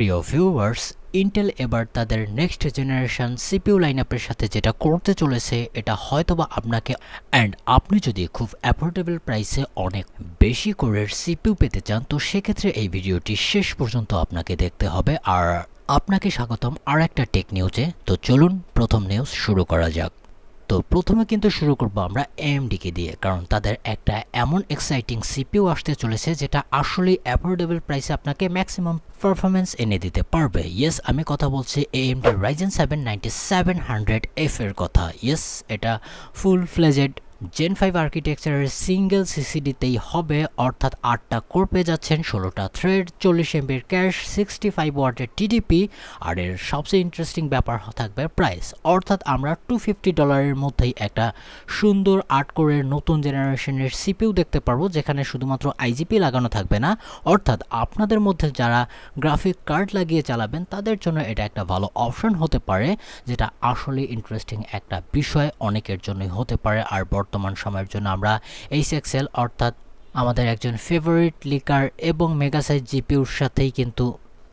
প্রিয় viewers, Intel এবার তাদের নেক্সট জেনারেশন সিপিইউ লাইনআপের সাথে যেটা করতে চলেছে এটা হয়তোবা আপনাকে আপনি যদি খুব অ্যাফোর্ডেবল প্রাইসে অনেক বেশি কোরের সিপিইউ পেতে চান তো সেক্ষেত্রে এই ভিডিওটি শেষ পর্যন্ত আপনাকে দেখতে হবে। আর আপনাকে স্বাগতম আর একটা টেক নিউজে। তো চলুন প্রথম নিউজ শুরু করা যাক। তো প্রথমে কিন্তু শুরু করব আমরা AMD কে দিয়ে, কারণ তাদের একটা এমন এক্সাইটিং সিপিইউ আসতে চলেছে যেটা আসলে অ্যাফোর্ডেবল প্রাইসে আপনাকে ম্যাক্সিমাম পারফরম্যান্স এনে দিতে পারবে। ইয়েস, আমি কথা বলছি AMD Ryzen 7 9700F এর কথা। ইয়েস, এটা ফুল ফ্লেজেড Gen 5 আর্কিটেকচারের সিঙ্গেল সিসিডিতেই হবে, অর্থাৎ 8টা কোর পেয়ে যাচ্ছেন, 16টা থ্রেড, 40 MB ক্যাশ, 65 ওয়াটের টিডিপি। আর এর সবচেয়ে ইন্টারেস্টিং ব্যাপার থাকবে প্রাইস, অর্থাৎ আমরা $250 মধ্যেই একটা সুন্দর 8 কোরের নতুন জেনারেশনের সিপিইউ দেখতে পারবো, যেখানে শুধুমাত্র আইজিপি লাগানো থাকবে না। অর্থাৎ আপনাদের মধ্যে যারা গ্রাফিক কার্ড লাগিয়ে চালাবেন তাদের জন্য এটা একটা ভালো অপশন হতে পারে, যেটা আসলে ইন্টারেস্টিং একটা বিষয় অনেকের জন্যই হতে পারে। আর বর্তমান সময়ের জন্য আমরা HXL অর্থাৎ আমাদের একজন ফেভারিট লিকার এবং মেগা সাইজ জিপিইউর সাথেই কিন্তু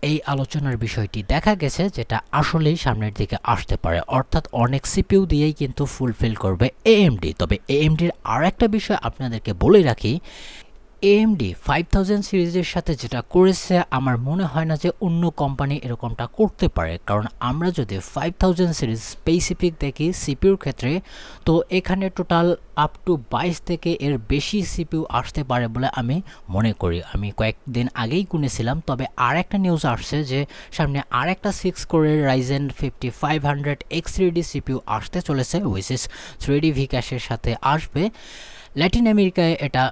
এই আলোচনার বিষয়টি দেখা গেছে, যেটা আসলেই সামনের দিকে আসতে পারে। অর্থাৎ অনেক সিপিইউ দিয়েই কিন্তু ফুলফিল করবে AMD। তবে AMDর আর একটা বিষয় আপনাদেরকে বলে রাখি, AMD 5000 সিরিজের সাথে যেটা করেছে আমার মনে হয় না যে অন্য কোম্পানি এরকমটা করতে পারে। কারণ আমরা যদি 5000 সিরিজ স্পেসিফিক দেখি সিপিইউর ক্ষেত্রে, তো এখানে টোটাল আপ টু 22 থেকে এর বেশি সিপিইউ আসতে পারে বলে আমি মনে করি। আমি কয়েকদিন আগেই গুনেছিলাম। তবে আর একটা নিউজ আসছে যে সামনে আর একটা 6 কোরের Ryzen 5500 X3D সিপিইউ আসতে চলেছে, উইচ ইজ 3D ভিক্যাশের সাথে আসবে। ল্যাটিন আমেরিকায় এটা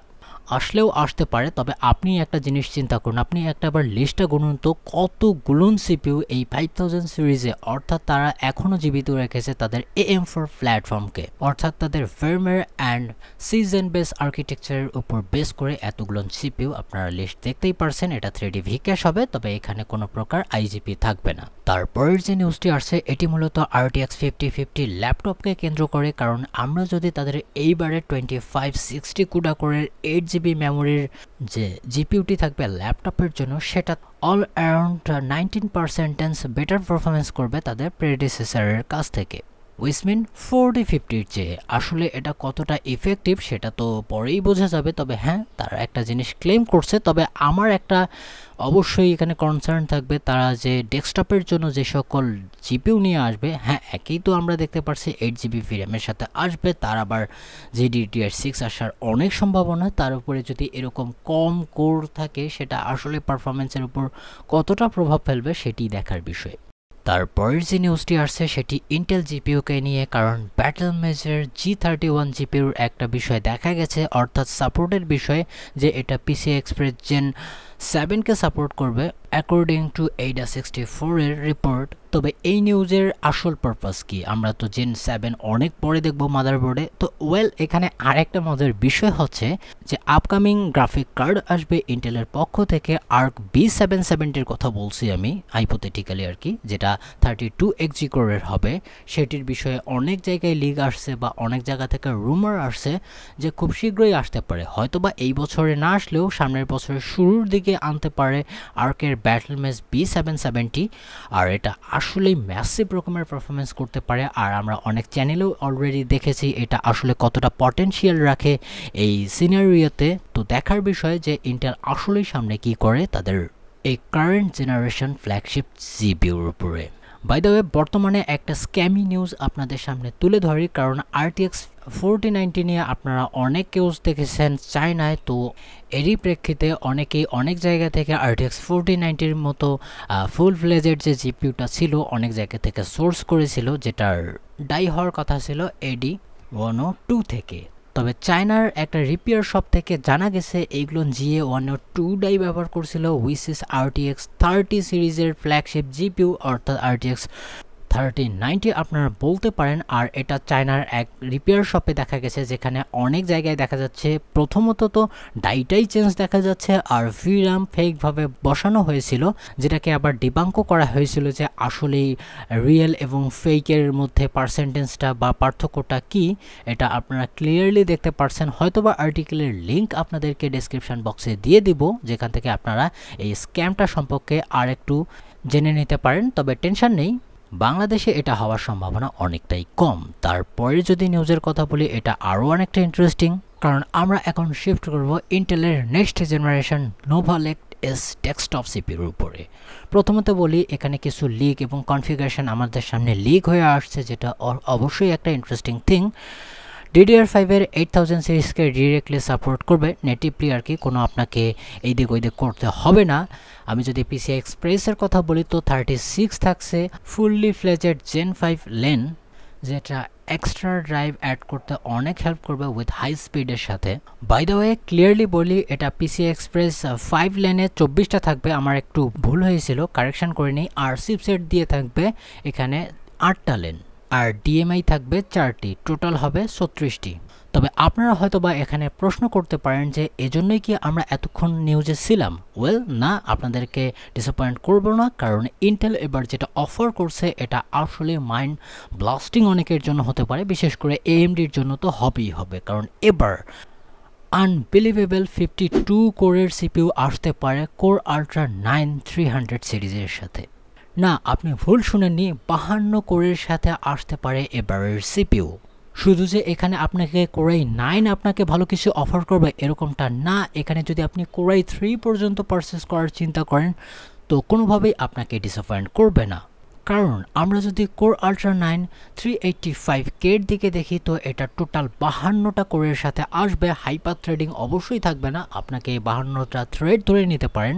আসলেও আসতে পারে। তবে আপনি একটা জিনিস চিন্তা করুন, আপনি একটাবার লিস্টটা গুনুন তো কতগুলো সিপিইউ এই 5000 সিরিজে, অর্থাৎ তারা এখনও জীবিত রেখেছে তাদের AM4 প্ল্যাটফর্মকে, অর্থাৎ তাদের ফার্মওয়্যার অ্যান্ড সিজন বেস আর্কিটেকচারের উপর বেস করে এতগুলো সিপিইউ আপনারা লিস্ট দেখতেই পারছেন। এটা 3D ভিক্যাশ হবে, তবে এখানে কোনো প্রকার আইজিপি থাকবে না। তারপরের যে নিউজটি আসছে এটি মূলত RTX 5050 ল্যাপটপকে কেন্দ্র করে, কারণ আমরা যদি তাদের এইবারে 2560 কুডা কোরের 8GB মেমোরির যে জিপিইউটি থাকবে ল্যাপটপের জন্য, সেটা অল অ্যারাউন্ড 19% বেটার পারফরমেন্স করবে তাদের প্রেডিসেসরের কাছ থেকে, উইচ মিন 4050-র চেয়ে। আসলে এটা কতটা ইফেক্টিভ সেটা তো পরেই বোঝা যাবে। তবে হ্যাঁ, তারা একটা জিনিস ক্লেম করছে। তবে আমার একটা অবশ্যই এখানে কনসার্ন থাকবে, তারা যে ডেস্কটপের জন্য যে সকল জিপিইউ নিয়ে আসবে, হ্যাঁ একেই তো আমরা দেখতে পাচ্ছি 8GB VRAM-এর সাথে আসবে, তার আবার GDDR6 আসার অনেক সম্ভাবনা। তার উপরে যদি এরকম কম কোর থাকে, সেটা আসলে পারফরমেন্সের উপর কতটা প্রভাব ফেলবে সেটি দেখার বিষয়। তারপরের যে নিউজটি আসছে সেটি ইন্টেল জিপিইউকে নিয়ে, কারণ ব্যাটেলমেজের G31 জিপিইউর একটা বিষয় দেখা গেছে, অর্থাৎ সাপোর্টের বিষয়, যে এটা PCI Express Gen 7কে সাপোর্ট করবে অ্যাকর্ডিং টু AIDA64 এর রিপোর্ট। তবে এই নিউজের আসল পারপাস কি, আমরা তো Gen 7 অনেক পরে দেখব মাদারবোর্ডে। তো এখানে আরেকটা মজার বিষয় হচ্ছে যে আপকামিং গ্রাফিক কার্ড আসবে ইন্টেলের পক্ষ থেকে, আর্ক B770-র কথা বলছি আমি হাইপোথেটিক্যালি আর কি, যেটা 32xG কোরের হবে। সেটির বিষয়ে অনেক জায়গায় লিক আসছে বা অনেক জায়গা থেকে রুমার আসছে যে খুব শীঘ্রই আসতে পারে, হয়তোবা এই বছরে না আসলেও সামনের বছরের শুরুর দিকে আনতে পারে আর্কের ব্যাটেলমেজ B770। আর এটা আসলেই ম্যাসিভ রকমের পারফরমেন্স করতে পারে। আর আমরা অনেক চ্যানেলেও অলরেডি দেখেছি এটা আসলে কতটা পটেনশিয়াল রাখে এই সিনারিওতে। তো দেখার বিষয় যে ইন্টেল আসলেই সামনে কি করে তাদের এই কারেন্ট জেনারেশন ফ্ল্যাগশিপ জিপিইউর উপরে। বাই দ্য ওয়ে, বর্তমানে একটা স্ক্যামি নিউজ আপনাদের সামনে তুলে ধরি, কারণ RTX 4090 নিয়ে আপনারা অনেক কেউজ দেখেছেন চায়নায়। তো এরই প্রেক্ষিতে অনেকেই অনেক জায়গা থেকে RTX 4090-র মতো ফুল ফ্লেজেড যে জিপিইউটা ছিল অনেক জায়গা থেকে সোর্স করেছিল, যেটার ডাই হওয়ার কথা ছিল AD102 থেকে। তবে চায়নার একটা রিপেয়ার শপ থেকে জানা গেছে এইগুলো GA102 ডাই ব্যবহার করছিল, হুইচ ইজ RTX 30 সিরিজের ফ্ল্যাগশিপ জিপিইউ, অর্থাৎ RTX 3090 আপনারা বলতে পারেন। আর এটা চায়নার এক রিপেয়ার শপে দেখা গেছে, যেখানে অনেক জায়গায় দেখা যাচ্ছে প্রথমত তো ডাইটাই চেঞ্জ দেখা যাচ্ছে, আর ভিরাম ফেকভাবে বসানো হয়েছিল, যেটাকে আবার ডিবাঙ্কও করা হয়েছিল যে আসলেই রিয়েল এবং ফেকের মধ্যে পার্সেন্টেজটা বা পার্থক্যটা কি, এটা আপনারা ক্লিয়ারলি দেখতে পারছেন। হয়তোবা আর্টিকেলের লিঙ্ক আপনাদেরকে ডেসক্রিপশন বক্সে দিয়ে দিব, যেখান থেকে আপনারা এই স্ক্যামটা সম্পর্কে আর একটু জেনে নিতে পারেন। তবে টেনশন নেই, বাংলাদেশে এটা হওয়ার সম্ভাবনা অনেকটাই কম। তারপরে যদি নিউজের কথা বলি, এটা আরও অনেকটা ইন্টারেস্টিং, কারণ আমরা এখন শিফট করব ইন্টেলের next generation Nova Lake S desktop সিপিইউর উপরে। প্রথমত বলি, এখানে কিছু লিক এবং কনফিগারেশন আমাদের সামনে লিক হয়ে আসছে, যেটা অবশ্যই একটা ইন্টারেস্টিং থিং। DDR5 এর 8000 সিরিজকে ডিরেক্টলি সাপোর্ট করবে নেটিভলি, আর কি কোনো আপনাকে এই দিক ওই দিক করতে হবে না। আমি যদি PCI এক্সপ্রেসের কথা বলি তো 36 থাকছে ফুললি ফ্লেজেড Gen 5 লেন, যেটা এক্সট্রা ড্রাইভ অ্যাড করতে অনেক হেল্প করবে উইথ হাই স্পিডের সাথে। বাই দ্য ওয়ে ক্লিয়ারলি বলি, এটা PCI এক্সপ্রেস 5 লেনে 24টা থাকবে, আমার একটু ভুল হয়েছিল, কারেকশন করে নিই। আর চিপসেট দিয়ে থাকবে এখানে 8টা লেন, আর DMI থাকবে 4টি, টোটাল হবে 36টি। তবে আপনারা হয়তোবা এখানে প্রশ্ন করতে পারেন যে এজন্যই কি আমরা এতক্ষণ নিউজে ছিলাম? ওয়েল না, আপনাদেরকে ডিসঅ্যাপয়েন্ট করব না, কারণ ইন্টেল এবার যেটা অফার করছে এটা আসলে মাইন্ড ব্লাস্টিং অনেকের জন্য হতে পারে, বিশেষ করে AMDর জন্য তো হবেই হবে, কারণ এবার আনবিলিভেবল 52 কোরের CPU আসতে পারে কোর আল্ট্রা 9 300 সিরিজের সাথে। না, আপনি ভুল শুনেননি, 52 কোরের সাথে আসতে পারে এবারের CPU। শুধু যে এখানে আপনাকে কোরাই 9 আপনাকে ভালো কিছু অফার করবে এরকমটা না, এখানে যদি আপনি কোরাই 3 পর্যন্ত পারচেস করার চিন্তা করেন তো কোনোভাবেই আপনাকে ডিসঅ্যাপয়েন্ট করবে না। কারণ আমরা যদি কোর আল্ট্রা 9 385K এর দিকে দেখি তো এটা টোটাল 52টা কোরের সাথে আসবে। হাইপার থ্রেডিং অবশ্যই থাকবে না, আপনাকে 52টা থ্রেড ধরে নিতে পারেন,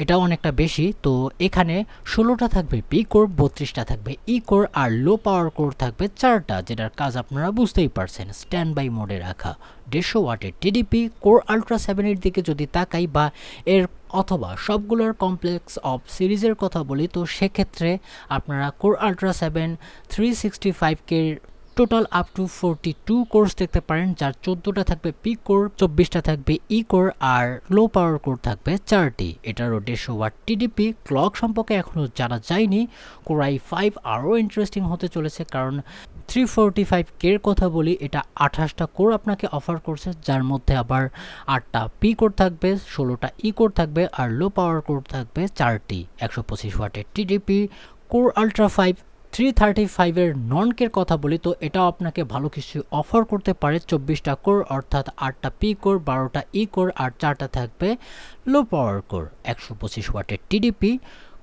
এটাও অনেকটা বেশি। তো এখানে 16টা থাকবে পি কোর, 32টা থাকবে ই কোর, আর লো পাওয়ার কোর থাকবে 4টা, যেটার কাজ আপনারা বুঝতেই পারছেন, স্ট্যান্ড বাই মোডে রাখা। 150 ওয়াটের TDP। কোর আল্ট্রা 7 এর দিকে যদি তাকাই বা এর অথবা সবগুলোর কমপ্লেক্স অফ সিরিজের কথা বলি তো সেক্ষেত্রে আপনারা core ultra 7 365K total up to 42 course দেখতে পারেন, যার 14টা থাকবে পি কোর, 24টা থাকবে ই কোর, আর লো পাওয়ার কোর থাকবে 4টি। এটারও 150 ওয়াট TDP। ক্লক সম্পর্কে এখনও জানা যায়নি। কোরাই 5 আরও ইন্টারেস্টিং হতে চলেছে, কারণ 345K এর কথা বলি, এটা 28টা কোর আপনাকে অফার করছে, যার মধ্যে আবার 8টা পি কোর থাকবে, 16টা ই কোর থাকবে, আর লো পাওয়ার কোর থাকবে 4টি। 125 ওয়াটের TDP। কোর আল্ট্রা 5 335 এর নন-কের কথা বলি তো এটাও আপনাকে ভালো কিছু অফার করতে পারে। 24টা কোর, অর্থাৎ 8টা পি কোর, 12টা ই কোর, আর 4টা থাকবে লো পাওয়ার কোর। 125 ওয়াটের TDP।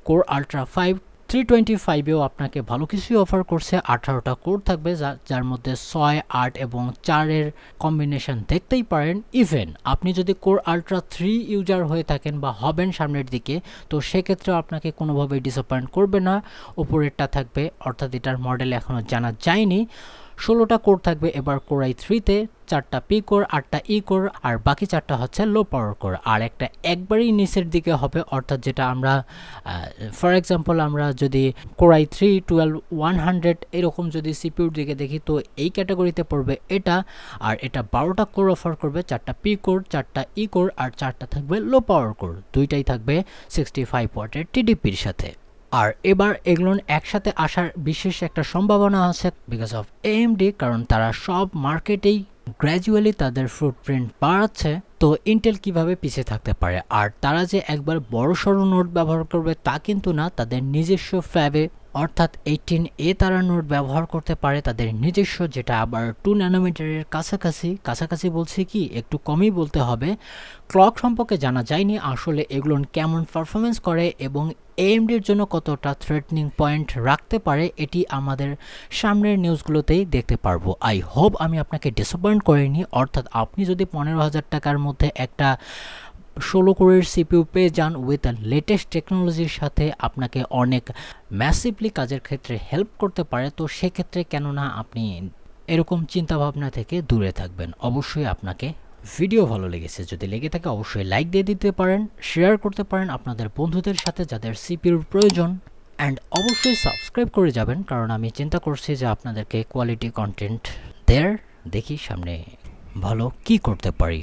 কোর আল্ট্রা 5 325এও আপনাকে ভালো কিছুই অফার করছে, 18টা কোর থাকবে, যার মধ্যে 6, 8 এবং 4 এর কম্বিনেশন দেখতেই পারেন। ইভেন আপনি যদি কোর আল্ট্রা 3 ইউজার হয়ে থাকেন বা হবেন সামনের দিকে, তো সেক্ষেত্রেও আপনাকে কোনোভাবেই ডিসঅ্যাপয়েন্ট করবে না। ওপরেরটা থাকবে, অর্থাৎ এটার মডেল এখনও জানা যায়নি। 16টা কোর থাকবে এবার কোরাই 3-তে, 4টা পি কোর, 8টা ই কোর, আর বাকি 4টা হচ্ছে লো পাওয়ার কোর। আর একটা একবারই নিচের দিকে হবে, অর্থাৎ যেটা আমরা ফর এক্সাম্পল আমরা যদি কোরাই 3 12100 এরকম যদি সিপিউর দিকে দেখি তো এই ক্যাটাগরিতে পড়বে এটা। আর এটা 12টা কোর অফার করবে, 4টা পি কোর, 4টা ই কোর, আর 4টা থাকবে লো পাওয়ার কোর। দুইটাই থাকবে 65 ওয়াটের TDPর সাথে। আর এবার এগুলো একসাথে আসার বিশেষ একটা সম্ভাবনা আছে বিকজ অফ AMD, কারণ তারা সব মার্কেটেই গ্র্যাজুয়ালি তাদের ফুটপ্রিন্ট বাড়াচ্ছে। তো ইন্টেল কিভাবে পিছিয়ে থাকতে পারে? আর তারা যে একবার বড়সড় নোট ব্যবহার করবে তা কিন্তু না, তাদের নিজস্ব ফ্যাবে অর্থাৎ 18A তারা নোট ব্যবহার করতে পারে তাদের নিজস্ব, যেটা আবার 2 ন্যানোমিটারের কাছাকাছি বলছি কি একটু কমই বলতে হবে। ক্লক সম্পর্কে জানা যায়নি আসলে এগুলো কেমন পারফরমেন্স করে এবং AMDর জন্য কতটা থ্রেটনিং পয়েন্ট রাখতে পারে, এটি আমাদের সামনের নিউজগুলোতেই দেখতে পারবো। আই হোপ আমি আপনাকে ডিসঅ্যাপয়েন্ট করিনি, অর্থাৎ আপনি যদি 15,000 টাকার মধ্যে একটা 16 কোরের CPU পেয়ে যান উইথ লেটেস্ট টেকনোলজির সাথে, আপনাকে অনেক ম্যাসিভলি কাজের ক্ষেত্রে হেল্প করতে পারে। তো সেক্ষেত্রে কেননা আপনি এরকম চিন্তাভাবনা থেকে দূরে থাকবেন। অবশ্যই আপনাকে ভিডিও ভালো লেগেছে, যদি লেগে থাকে অবশ্যই লাইক দিয়ে দিতে পারেন, শেয়ার করতে পারেন আপনাদের বন্ধুদের সাথে যাদের সিপিউর প্রয়োজন। অ্যান্ড অবশ্যই সাবস্ক্রাইব করে যাবেন, কারণ আমি চিন্তা করছি যে আপনাদেরকে কোয়ালিটি কন্টেন্ট দেয়ার। দেখি সামনে ভালো কি করতে পারি।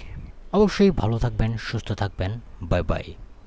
অবশ্যই ভালো থাকবেন, সুস্থ থাকবেন। Bye bye.